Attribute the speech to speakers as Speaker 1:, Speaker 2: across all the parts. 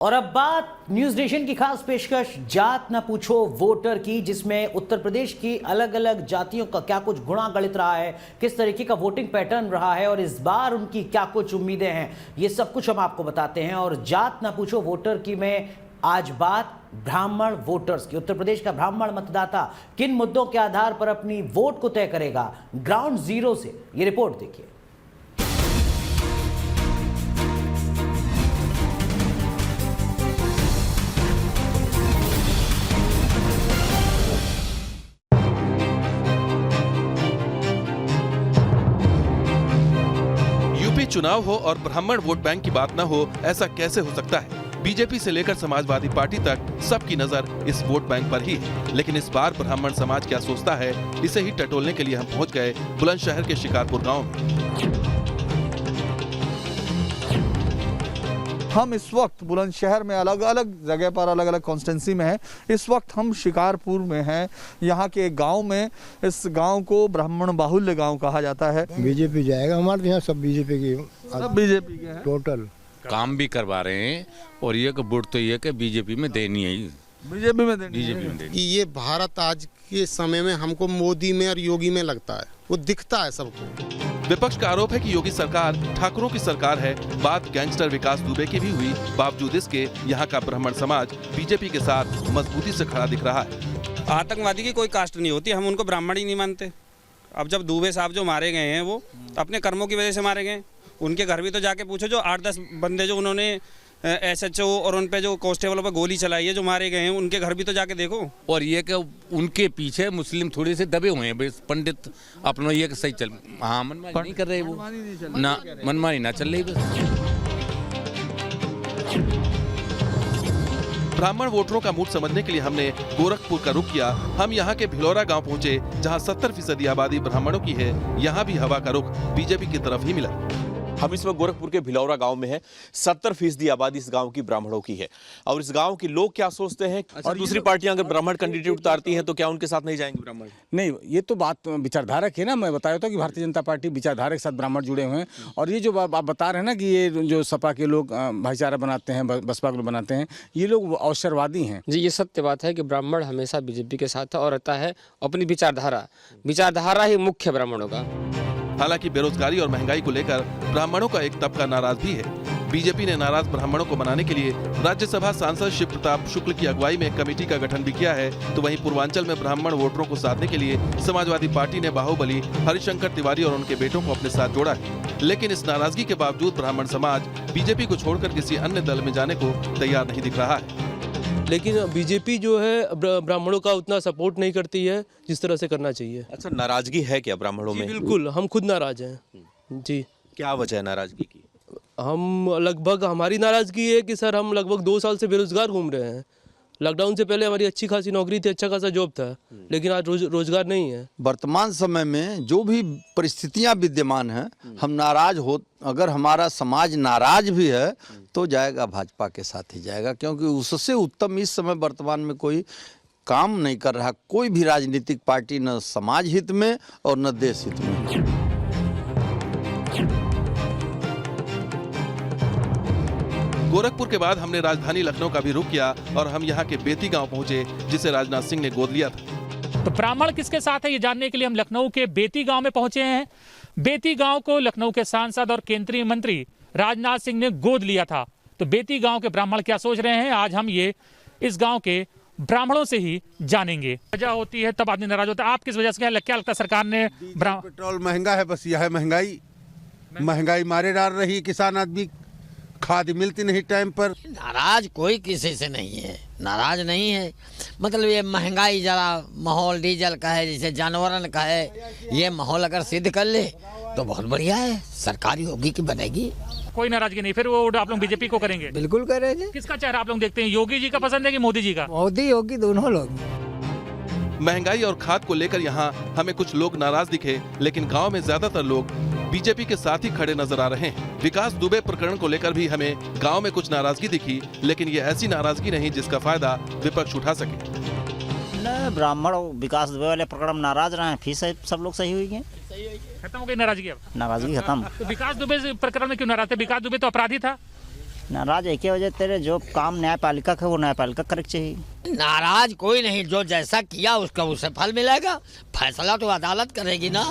Speaker 1: और अब बात न्यूज नेशन की खास पेशकश जात न पूछो वोटर की, जिसमें उत्तर प्रदेश की अलग अलग जातियों का क्या कुछ गुणा गणित रहा है, किस तरीके का वोटिंग पैटर्न रहा है और इस बार उनकी क्या कुछ उम्मीदें हैं, ये सब कुछ हम आपको बताते हैं। और जात न पूछो वोटर की में आज बात ब्राह्मण वोटर्स की। उत्तर प्रदेश का ब्राह्मण मतदाता किन मुद्दों के आधार पर अपनी वोट को तय करेगा, ग्राउंड जीरो से ये रिपोर्ट देखिए।
Speaker 2: चुनाव हो और ब्राह्मण वोट बैंक की बात न हो, ऐसा कैसे हो सकता है। बीजेपी से लेकर समाजवादी पार्टी तक सबकी नजर इस वोट बैंक पर ही है। लेकिन इस बार ब्राह्मण समाज क्या सोचता है, इसे ही टटोलने के लिए हम पहुंच गए बुलंदशहर के शिकारपुर गांव में।
Speaker 3: हम इस वक्त बुलंदशहर में अलग अलग जगह पर अलग अलग कॉन्स्टिट्यूंसी में हैं। इस वक्त हम शिकारपुर में हैं, यहाँ के एक गांव में। इस गांव को ब्राह्मण बाहुल्य गांव कहा जाता है।
Speaker 4: बीजेपी जाएगा, हमारे यहाँ सब बीजेपी की,
Speaker 3: सब बीजेपी के हैं।
Speaker 4: टोटल
Speaker 5: काम भी करवा रहे हैं और ये वोट तो ये कि बीजेपी में देनी है,
Speaker 3: बीजेपी में देनी
Speaker 5: है।
Speaker 6: ये भारत आज के समय में हमको मोदी में और योगी में लगता है, वो दिखता है सबको।
Speaker 2: विपक्ष का आरोप है कि योगी सरकार ठाकुरों की सरकार है। बात गैंगस्टर विकास दुबे की भी हुई, बावजूद इसके यहाँ का ब्राह्मण समाज बीजेपी के साथ मजबूती से खड़ा दिख रहा है।
Speaker 7: आतंकवादी की कोई कास्ट नहीं होती, हम उनको ब्राह्मण ही नहीं मानते। अब जब दुबे साहब जो मारे गए हैं वो अपने कर्मों की वजह से मारे गए। उनके घर भी तो जाके पूछो, जो 8-10 बंदे जो उन्होंने SHO और उन पे जो कांस्टेबलों पे गोली चलाई है, जो मारे गए हैं, उनके घर भी तो जाके देखो।
Speaker 5: और ये कि उनके पीछे मुस्लिम थोड़े से दबे हुए हैं पंडित अपना, ये सही चल, हाँ मनमानी नहीं कर रहे वो, ना मनमानी ना चल रही बस।
Speaker 2: ब्राह्मण वोटरों का मूड समझने के लिए हमने गोरखपुर का रुख किया। हम यहाँ के भिलौरा गांव पहुँचे, जहाँ 70% आबादी ब्राह्मणों की है। यहाँ भी हवा का रुख बीजेपी की तरफ ही मिला।
Speaker 8: हम इस वक्त गोरखपुर के भिलौरा गांव में हैं। 70% आबादी इस गांव की ब्राह्मणों की है। और इस गांव के लोग क्या सोचते हैं, और दूसरी पार्टियां अगर ब्राह्मण कैंडिडेट उतारती हैं तो क्या उनके साथ नहीं जाएंगे ब्राह्मण?
Speaker 9: नहीं, ये तो बात विचारधारक है ना। मैं बताया था कि भारतीय जनता पार्टी विचारधारा के साथ ब्राह्मण जुड़े हुए हैं। और ये जो आप बता रहे हैं ना कि ये जो सपा के लोग भाईचारा बनाते हैं, बसपा के लोग बनाते हैं, ये लोग अवसरवादी हैं।
Speaker 10: जी, ये सत्य बात है कि ब्राह्मण हमेशा बीजेपी के साथ और रहता है। अपनी विचारधारा ही मुख्य ब्राह्मणों का।
Speaker 2: हालांकि बेरोजगारी और महंगाई को लेकर ब्राह्मणों का एक तबका नाराज भी है। बीजेपी ने नाराज ब्राह्मणों को मनाने के लिए राज्यसभा सांसद शिव प्रताप शुक्ल की अगुवाई में एक कमेटी का गठन भी किया है। तो वहीं पूर्वांचल में ब्राह्मण वोटरों को साधने के लिए समाजवादी पार्टी ने बाहुबली हरिशंकर तिवारी और उनके बेटों को अपने साथ जोड़ा है। लेकिन इस नाराजगी के बावजूद ब्राह्मण समाज बीजेपी को छोड़कर किसी अन्य दल में जाने को तैयार नहीं दिख रहा है।
Speaker 11: लेकिन बीजेपी जो है ब्राह्मणों का उतना सपोर्ट नहीं करती है जिस तरह से करना चाहिए।
Speaker 8: अच्छा, नाराजगी है क्या ब्राह्मणों में?
Speaker 11: बिल्कुल, हम खुद नाराज हैं जी।
Speaker 8: क्या वजह है नाराजगी की?
Speaker 11: हमारी नाराजगी है कि सर हम लगभग 2 साल से बेरोजगार घूम रहे हैं। लॉकडाउन से पहले हमारी अच्छी खासी नौकरी थी, अच्छा खासा जॉब था, लेकिन आज रोजगार नहीं है।
Speaker 12: वर्तमान समय में जो भी परिस्थितियां विद्यमान हैं, हम नाराज हो, अगर हमारा समाज नाराज भी है तो जाएगा भाजपा के साथ ही जाएगा, क्योंकि उससे उत्तम इस समय वर्तमान में कोई काम नहीं कर रहा कोई भी राजनीतिक पार्टी, न समाज हित में और न देश हित में।
Speaker 2: गोरखपुर के बाद हमने राजधानी लखनऊ का भी रुख किया और हम यहाँ के बेती गांव पहुंचे, जिसे राजनाथ सिंह ने गोद लिया था।
Speaker 13: तो ब्राह्मण किसके साथ है ये जानने के लिए हम लखनऊ के बेती गांव में पहुंचे हैं। बेती गांव को लखनऊ के सांसद और केंद्रीय मंत्री राजनाथ सिंह ने गोद लिया था। तो बेती गांव के ब्राह्मण क्या सोच रहे हैं, आज हम ये इस गांव के ब्राह्मणों से ही जानेंगे। वजह होती है तब आदमी नाराज होता है। आप किस वजह से क्या लगता है सरकार ने?
Speaker 6: पेट्रोल महंगा है, बस यह है महंगाई मारे डाल रही। किसान आदमी खाद मिलती नहीं टाइम पर।
Speaker 14: नाराज कोई किसी से नहीं है, नाराज नहीं है। मतलब ये महंगाई जरा माहौल डीजल का है, जैसे जानवरन का है, ये माहौल अगर सिद्ध कर ले तो बहुत बढ़िया है। सरकारी होगी कि बनेगी,
Speaker 13: कोई नाराजगी नहीं। फिर वो आप लोग बीजेपी को करेंगे?
Speaker 14: बिल्कुल करेंगे।
Speaker 13: किसका चेहरा आप लोग देखते हैं, योगी जी का पसंद है कि मोदी जी का?
Speaker 14: मोदी योगी दोनों लोग।
Speaker 2: महंगाई और खाद को लेकर यहाँ हमें कुछ लोग नाराज दिखे, लेकिन गांव में ज्यादातर लोग बीजेपी के साथ ही खड़े नजर आ रहे हैं। विकास दुबे प्रकरण को लेकर भी हमें गांव में कुछ नाराजगी दिखी, लेकिन ये ऐसी नाराजगी नहीं जिसका फायदा विपक्ष उठा सके।
Speaker 15: ब्राह्मण विकास दुबे वाले प्रकरण में नाराज रहे हैं, फिर से सब लोग सही हुई है,
Speaker 13: खत्म हो गई नाराजगी। अब
Speaker 15: नाराजगी खत्म।
Speaker 13: तो विकास दुबे प्रकरण में क्यों नाराज थे? विकास दुबे तो अपराधी था।
Speaker 15: नाराज एक ही वजह तेरे जो काम न्यायपालिका का वो न्यायपालिका करे चाहिए।
Speaker 14: नाराज कोई नहीं, जो जैसा किया उसका उसे फल मिलेगा, फैसला तो अदालत करेगी ना।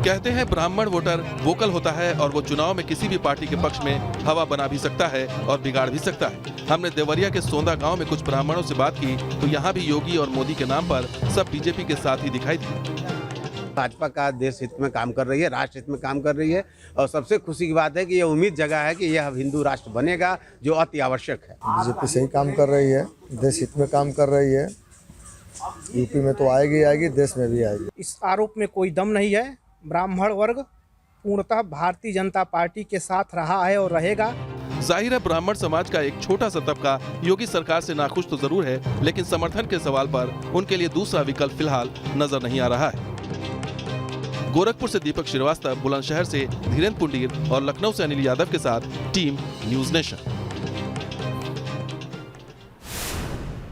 Speaker 2: कहते हैं ब्राह्मण वोटर वोकल होता है और वो चुनाव में किसी भी पार्टी के पक्ष में हवा बना भी सकता है और बिगाड़ भी सकता है। हमने देवरिया के सोंदा गांव में कुछ ब्राह्मणों से बात की तो यहाँ भी योगी और मोदी के नाम पर सब बीजेपी के साथ ही दिखाई दिए।
Speaker 6: भाजपा का देश हित में काम कर रही है, राष्ट्र हित में काम कर रही है और सबसे खुशी की बात है कि ये उम्मीद जगह है कि यह हिंदू राष्ट्र बनेगा, जो अति आवश्यक है।
Speaker 4: बीजेपी सही काम कर रही है, देश हित में काम कर रही है। यूपी में तो आएगी, देश में भी आएगी।
Speaker 16: इस आरोप में कोई दम नहीं है। ब्राह्मण वर्ग पूर्णतः भारतीय जनता पार्टी के साथ रहा है और रहेगा।
Speaker 2: जाहिर है ब्राह्मण समाज का एक छोटा सा तबका योगी सरकार से नाखुश तो जरूर है, लेकिन समर्थन के सवाल पर उनके लिए दूसरा विकल्प फिलहाल नजर नहीं आ रहा है। गोरखपुर से दीपक श्रीवास्तव, बुलंदशहर से धीरेन्द्र पुंडीर और लखनऊ से अनिल यादव के साथ टीम न्यूज नेशन।